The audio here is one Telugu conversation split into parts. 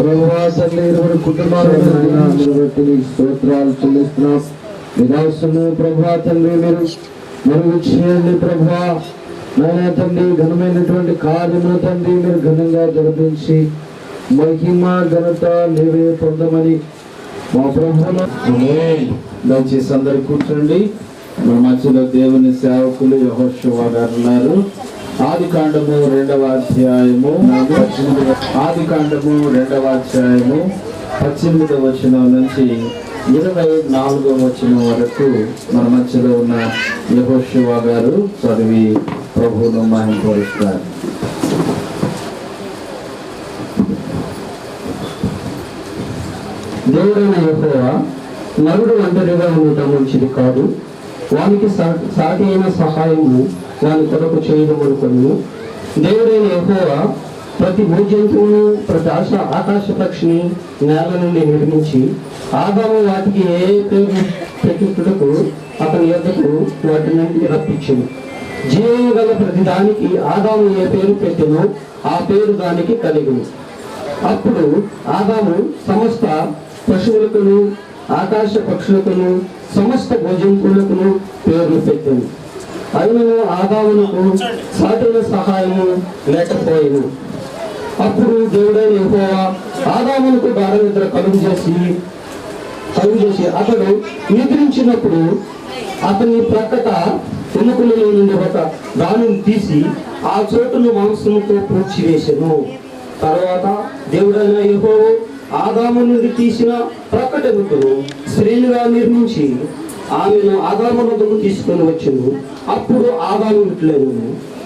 ప్రభువా తండ్రి ఇరువురు కుటుంబాలను బట్టి స్తోత్రాలు చెల్లిస్తున్నాం. వినాశము ప్రభువా తండ్రి మీరు మెరుగు చేయండి ప్రభువా. నాయనా తండ్రి ఘనమైనటువంటి కార్యమును తండ్రి మీరు ఘనంగా జరిపించి మహిమ ఘనత నీవే పొందమని మా ప్రభువులో దయచేసి అందరు కూర్చోండి. మన మధ్యలో దేవుని సేవకులు యెహోషువ గారు ఉన్నారు. ఆదికాండము 2వ అధ్యాయము 18వ వచనం నుంచి 24వ వచనం వరకు మన మధ్యలో ఉన్న యెహోషువ గారు చదివి ప్రభువును మహిమపరుస్తారు. దేవుడైన యెహోవా నరుడు ఒంటరిగా ఉండటం మంచిది కాదు, వానికి సాటి అయిన సహాయము వాని కొరకు చేయడం అనుకును. దేవుడైన యెహోవా ప్రతి భూజంతువును ప్రతి ఆకాశ పక్షిని నేల నుండి నిర్మించి ఆదాము వాటికి ఏ పేరు పెట్టుటకు అతని యొద్దకు వాటి నుండి రప్పించింది. జీవము గల ప్రతి దానికి ఆదాము ఏ పేరు పెట్టెనో ఆ పేరు దానికి కలిగును. అప్పుడు ఆదాము సమస్త పశువులకును ఆకాశ పక్షులకును సమస్త భోజంతువులకును పేర్లు పెట్టెను. అయినను ఆదామునకు సాటిన సహాయము లేకపోయెను. అప్పుడు దేవుడైన యెహోవా ఆదామునకు గాఢ నిద్ర కలుగు చేసి అతడు నిద్రించినప్పుడు అతని ప్రక్కట ఎముకలలో నుండి ఒక దానిని తీసి ఆ చోటును మాంసముతో పూడ్చివేసెను. తర్వాత దేవుడైన యెహోవా ఆదాము నుండి తీసిన ప్రక్కట ఎముకను స్త్రీలుగా నిర్మించి ఆమెను ఆదాము వద్దకు తీసుకొని వచ్చెను. అప్పుడు ఆదాము ఇట్లెను,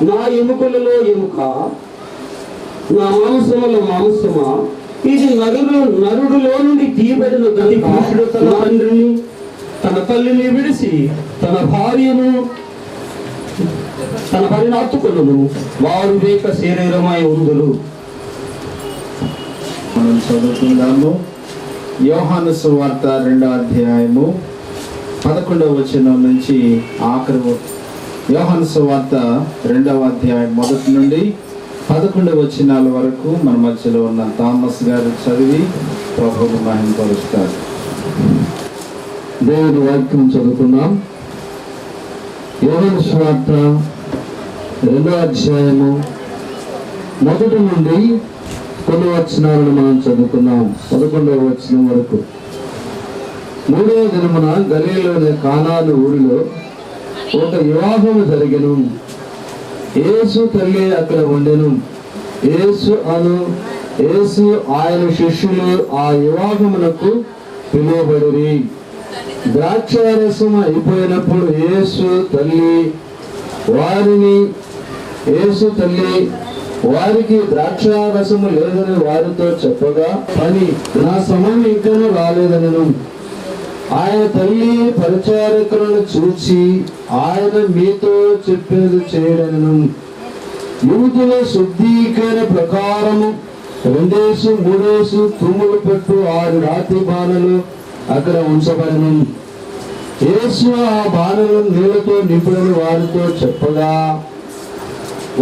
నా ఎముకలలో ఎముక, నా మాంసముల మాంసమా, ఇది నరుడులో నుండి తీయబడిన గతి పురుషుడు తన తండ్రిని తన తల్లిని విడిచి తన భార్యను హత్తుకొనును, వారు వేక శరీరమై ఉందురు. మనం చదువుకుందాము. యోహాను సువార్త 2వ అధ్యాయము 11వ వచనం నుంచి ఆఖరి. యోహాను సువార్త 2వ అధ్యాయం 1 నుండి 11 వచనాల వరకు మన మధ్యలో ఉన్న థామస్ గారు చదివి ప్రభువును మహిమపరుస్తారు. దేవుని వాక్యం చదువుకుందాం. యోహాను సువార్త 2వ అధ్యాయము 1 నుండి కొన్ని వచనాలను మనం చదువుకున్నాం. 11వ వచనం వరకు. 3వ దినమున గలిలలోని కానాను ఊరిలో ఒక వివాహము జరిగెను. యేసు తల్లి అక్కడ ఉండెను. యేసు ఆయన శిష్యులు ఆ వివాహమునకు పిలువబడిరి. ద్రాక్షారసం అయిపోయినప్పుడు యేసు తల్లి వారికి ద్రాక్షారసము లేదని వారితో చెప్పగా, పని నా సమయం ఇంకా రాలేదనను. ఆయన తల్లి పరిచారకులను చూచి, ఆయన మీతో చెప్పేది చేయడను. యూదుల శుద్ధీకరణ ప్రకారము 2-3 తుమ్ములు పట్టు 6 రాతి బాణలు అక్కడ ఉంచబడను. యేసు ఆ బాణలను నీళ్లతో నింపుడని వారితో చెప్పగా,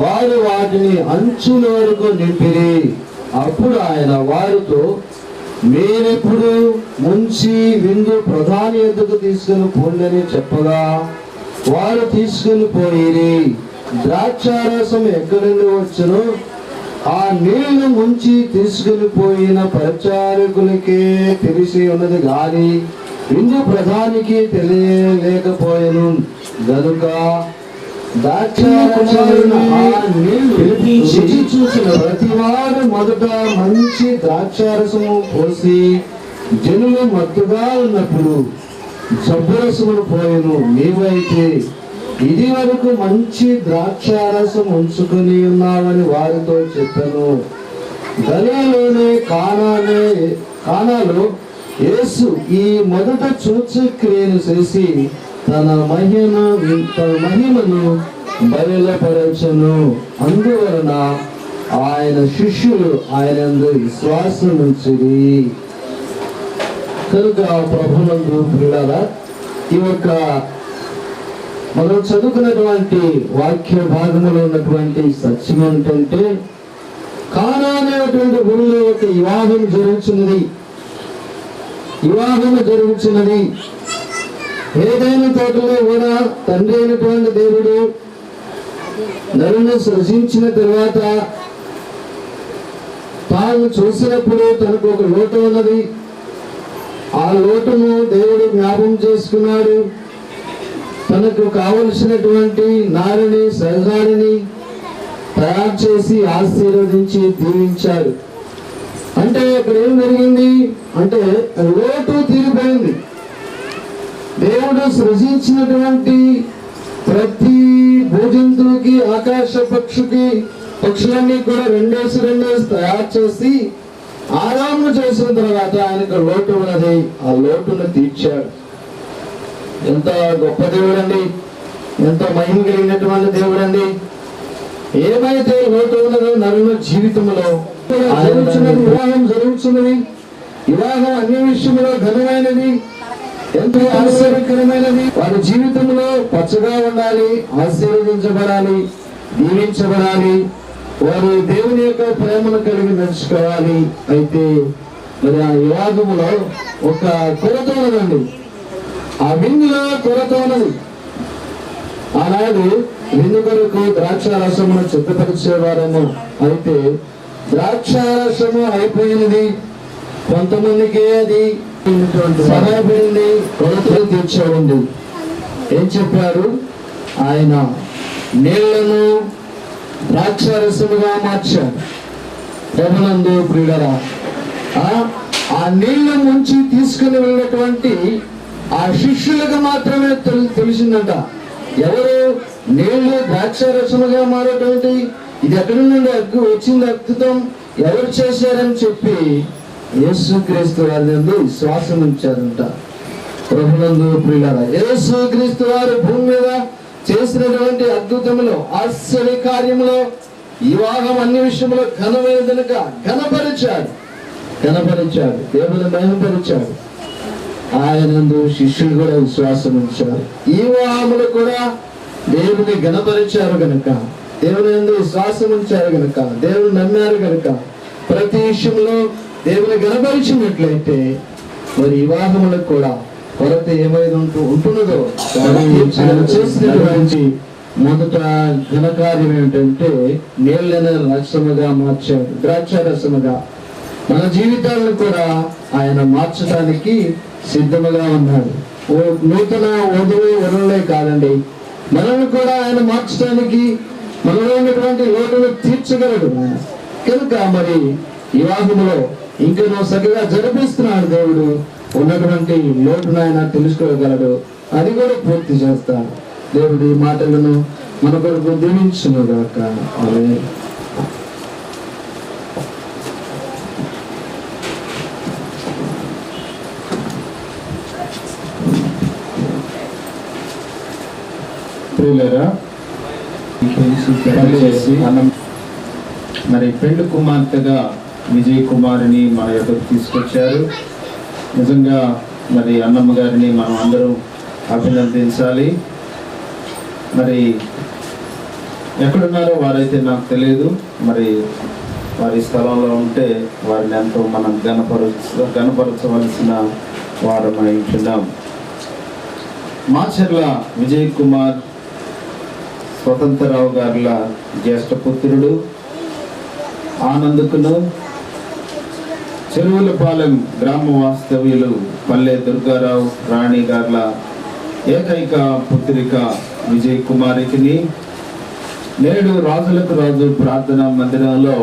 వారు వాటిని అంచుల వరకు నింపిరి. అప్పుడు ఆయన వారితో, మీరెప్పుడు ముంచి విందు ప్రధాని ఎద్దుకు తీసుకుని పోండని చెప్పగా, వారు తీసుకుని పోయిరి. ద్రాక్షారసం ఎక్కడి నుండి వచ్చును ఆ నీళ్లు ముంచి తీసుకుని పోయిన పరిచారకులకే తెలిసి ఉన్నది గాని విందు ప్రధానికి తెలియలేకపోయెను. గనుక చూసిన ప్రతివాడు మొదట మంచి ద్రాక్షారసము పోసి జనులు మత్తుగా ఉన్నప్పుడు జబ్బురసమును పోయెను. నీవైతే ఇది వరకు మంచి ద్రాక్షారసం ఉంచుకొని ఉన్నావని వారితో చెప్పాను. గలిలలోని కానాలో యేసు ఈ మొదట సూచక్రియను చేసి తన మహిమను బయలుపరచును. అందువలన ఆయన శిష్యులు ఆయనందు విశ్వాసం ఉంచిరి. కనుక ప్రభునందు ప్రియులారా, ఈ యొక్క మనం చదువుకున్నటువంటి వాక్య భాగంలో ఉన్నటువంటి సత్యం ఏంటంటే, కానా అనేటువంటి ఊరిలో ఒక వివాహం జరుగుతున్నది. ఏదైనా తోటలో కూడా తండ్రి అయినటువంటి దేవుడు నరుని సృజించిన తర్వాత తాను చూసినప్పుడు తనకు ఒక లోటు ఉన్నది. ఆ లోటును దేవుడు జ్ఞాపకం చేసుకున్నాడు. తనకు కావలసినటువంటి నారిని సహజారిని తయారు చేసి ఆశీర్వదించి దీవించాడు. అంటే ఇక్కడ ఏం జరిగింది అంటే లోటు తీరిపోయింది. దేవుడు సృజించినటువంటి ప్రతి భూజంతువుకి, ఆకాశ పక్షులన్నీ కూడా రెండేసి తయారు చేసి ఆరాము చేసిన తర్వాత ఆయనకు లోటు ఉన్నది. ఆ లోటును తీర్చాడు. ఎంత గొప్ప దేవుడండి, ఎంత మహిమ కలిగినటువంటి దేవుడండి. ఏమైతే లోటు ఉన్నదో నరుల జీవితంలో వివాహం జరుగుతున్నది. వివాహం అన్ని విషయంలో ఘనమైనది, ఎంతో ఆశ్చర్యకరమైనది. వారి జీవితంలో పచ్చగా ఉండాలి, ఆశీర్వదించబడాలి, దీవించబడాలి. వారు దేవుని యొక్క ప్రేమను కలిగి నడుచుకోవాలి. అయితే మరి ఆ వివాహములో ఒక కొరత ఉన్నదండి. ఆ విందులో కొరత ఉన్నది. ఆనాడు విందు కొరకు ద్రాక్షారసమును సిద్ధపరిచేవారేమో. అయితే ద్రాక్షారసము అయిపోయినది. కొంతమందికి అది సహాయపడింది, కొరతలు తీర్చేయండి. ఏం చెప్పారు? ఆయన నీళ్లను ద్రాక్షారసముగా మార్చాడు. ప్రభునందు ప్రియులరా, ఆ నీళ్ల నుంచి తీసుకుని వెళ్ళినటువంటి ఆ శిష్యులకు మాత్రమే తెలిసిందంట. ఎవరు నీళ్లు ద్రాక్షారసముగా మారేటువంటి ఇది ఎక్కడి నుండి వచ్చింది అద్భుతం ఎవరు చేశారని చెప్పి యేసుక్రీస్తు వారి నుండి విశ్వాసం ఉంచారంట. ప్రభునందు ప్రియులారా, యేసుక్రీస్తు వారు భూమి మీద చేసినటువంటి అద్భుతములో, ఆశ్చర్య కార్యములో, వివాహం అన్ని విషయంలో ఘనమైనదనక ఘనపరిచాడు. దేవుని మహిమపరిచాడు. ఆయనందు శిష్యులు కూడా విశ్వాసం ఉంచారు. ఈ వివాహములు కూడా దేవుని ఘనపరిచారు గనుక, దేవుని యందు విశ్వాసం ఉంచారు గనుక, దేవుని నమ్మారు గనుక, ప్రతి విషయంలో దేవుని ఘనపరిచినట్లయితే మరి వివాహములకు కూడా కొరత ఏమైనా ఉంటున్నదో చేసినటువంటి మొదట ఘనకార్యం ఏమిటంటే నీళ్ళని రసముగా మార్చాడు, ద్రాక్షారసముగా. మన జీవితాలను కూడా ఆయన మార్చడానికి సిద్ధముగా ఉన్నాడు. నూతన వరులే కాదండి, మనల్ని కూడా ఆయన మార్చడానికి, మనలో ఉన్నటువంటి లోటును తీర్చగలడు కనుక మరి వివాహములో ఇంకా చక్కగా జరిపిస్తున్నాడు దేవుడు. ఉన్నటువంటి లోటును ఆయన తెలుసుకోగలడు, అది కూడా పూర్తి చేస్తాడు. దేవుడి మాటలను మన కొరకు దీవించును గాక. ఆమేన్. ప్రియులారా, మరి పెళ్లి కుమార్తెగా విజయ్ కుమార్ని మన యొక్కకు తీసుకొచ్చారు. నిజంగా మరి అన్నమ్మ గారిని మనం అందరం అభినందించాలి. మరి ఎక్కడున్నారో వారైతే నాకు తెలియదు. మరి వారి స్థలంలో ఉంటే వారిని ఎంతో మనం గణపరచవలసిన వారమై ఉంటున్నాం. మాచర్ల విజయ్ కుమార్ స్వతంత్రరావు గారుల జ్యేష్ఠ పుత్రుడు. ఆనందకును చెరువులపాలెం గ్రామ వాస్తవ్యులు పల్లె దుర్గారావు రాణి గార్ల ఏకైక పుత్రిక విజయ్ కుమారికి నేడు రాజులకు రాజు ప్రార్థనా మందిరంలో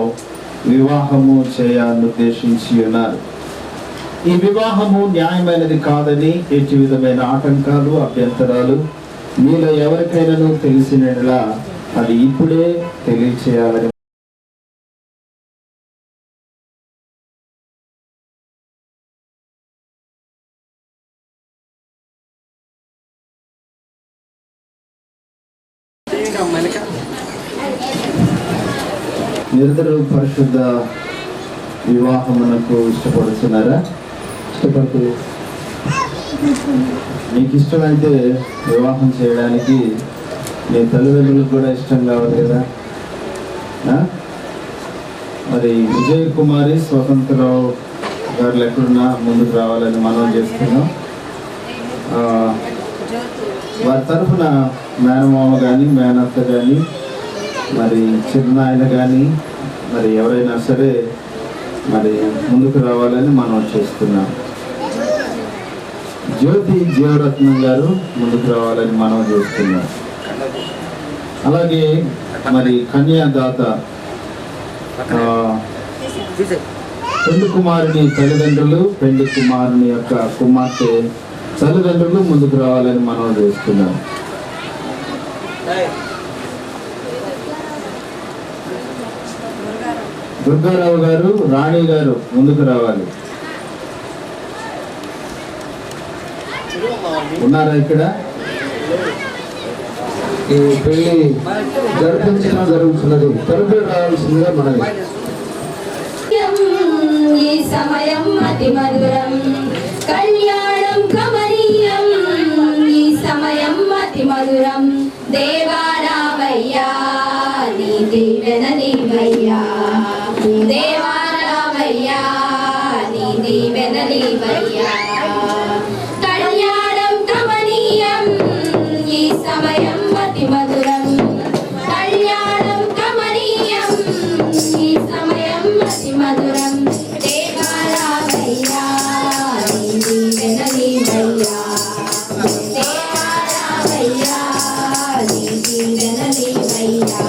వివాహము చేయాలనుద్దేశించి ఉన్నారు. ఈ వివాహము న్యాయమైనది కాదని, ఎట్టి విధమైన ఆటంకాలు, అభ్యంతరాలు మీలో ఎవరికైనా తెలిసినలా అది ఇప్పుడే తెలియచేయాలని ఇద్దరు పరిశుద్ధ వివాహమునకు ఇష్టపడుతున్నారా? ఇష్టపడుతుంది. మీకు ఇష్టమైతే వివాహం చేయడానికి మీ తల్లిదండ్రులకు కూడా ఇష్టం కావాలి కదా. మరి విజయ్ కుమారి స్వతంత్రరావు గారు ఎక్కడున్నా ముందుకు రావాలని మనం చేస్తున్నాం. వారి తరఫున మేనమామ కానీ మేనత్త కానీ మరి చిన్నాయన కానీ మరి ఎవరైనా సరే మరి ముందుకు రావాలని మనం చేస్తున్నాం. జ్యోతి జీవరత్నం గారు ముందుకు రావాలని మనం చేస్తున్నాం. అలాగే మరి కన్యాదాత పెళ్లి కుమారుని తల్లిదండ్రులు, పెళ్లి కుమారుని యొక్క కుమార్తె తల్లిదండ్రులు ముందుకు రావాలని మనం చేస్తున్నాం. దుర్గారావు గారు, రాణి గారు ముందుకు రావాలి. ఉన్నారా ఇక్కడ? ఈ పెళ్లి జరిపించడం జరుగుతున్నది. త్వరగా రావాల్సిందిగా మనవి. ఈ సమయం అతి మధురం, కళ్యాణం కమనీయం. ఈ సమయం అతి మధురం, దేవారామయ్యా నీ దీవెన నీవయ్యా, దేవారామయ్యా నీ దీవెన నీవయ్యా. కళ్యాణం కమనీయం, ఈ సమయం అతి మధురం, కళ్యాణం కమనీయం. ఈ సమయం అతి మధురం, దేవారామయ్యా నీ దీవెన నీవయ్యా, దేవారామయ్యా నీ దీవెన నీవయ్యా.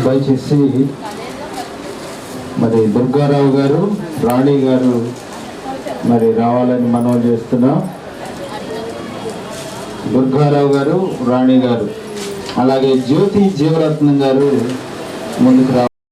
దయచేసి మరి దుర్గారావు గారు, రాణి గారు మరి రావాలని మనవి చేస్తున్నాం. దుర్గారావు గారు, రాణి గారు, అలాగే జ్యోతి జీవరత్నం గారు ముందుకు